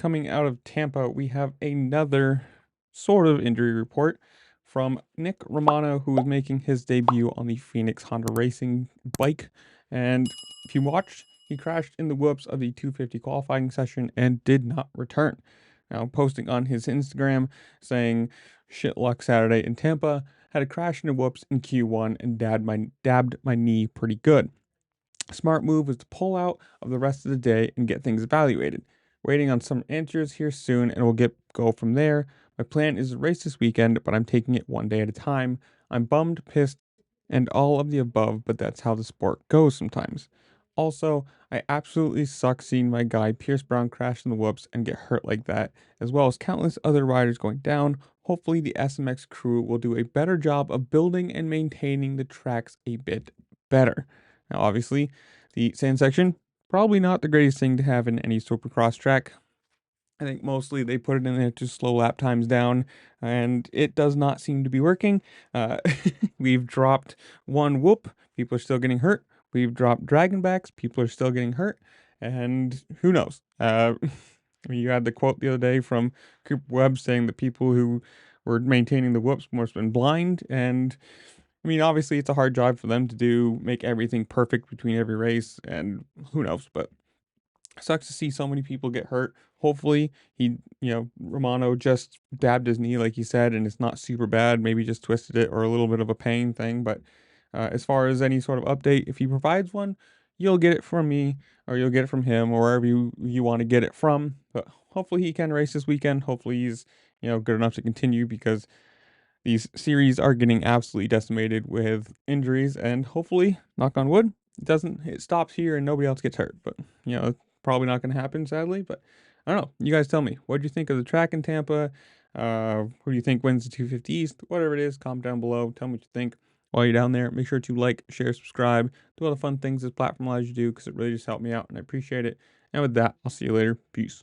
coming out of Tampa, we have another sort of injury report from Nick Romano, who is making his debut on the Phoenix Honda Racing bike. And if you watched, he crashed in the whoops of the 250 qualifying session and did not return. Now, posting on his Instagram saying, "Shit luck Saturday in Tampa, had a crash in the whoops in Q1 and dabbed my knee pretty good. Smart move was to pull out of the rest of the day and get things evaluated. Waiting on some answers here soon and we'll go from there. My plan is to race this weekend, but I'm taking it one day at a time. I'm bummed, pissed, and all of the above, but that's how the sport goes sometimes. Also, I absolutely suck seeing my guy Pierce Brown crash in the whoops and get hurt like that, as well as countless other riders going down. Hopefully, the SMX crew will do a better job of building and maintaining the tracks a bit better." Now, obviously, the sand section, probably not the greatest thing to have in any supercross track. I think mostly they put it in there to slow lap times down, and it does not seem to be working. Uh, we've dropped one whoop, people are still getting hurt. We've dropped dragonbacks, people are still getting hurt, and who knows? I mean, you had the quote the other day from Cooper Webb saying that people who were maintaining the whoops must have been blind, and I mean, obviously, it's a hard job for them to do, make everything perfect between every race, and who knows, but sucks to see so many people get hurt. Hopefully, Romano just dabbed his knee, like he said, and it's not super bad. Maybe just twisted it or a little bit of a pain thing. But as far as any sort of update, if he provides one, you'll get it from me or you'll get it from him or wherever you want to get it from. But hopefully, he can race this weekend. Hopefully, he's good enough to continue because these series are getting absolutely decimated with injuries, and hopefully, knock on wood, it stops here and nobody else gets hurt. But it's probably not going to happen, sadly. But I don't know. You guys tell me. What do you think of the track in Tampa? Who do you think wins the 250 East? Whatever it is, comment down below. Tell me what you think. While you're down there, make sure to like, share, subscribe, do all the fun things this platform allows you to do because it really just helped me out and I appreciate it. And with that, I'll see you later. Peace.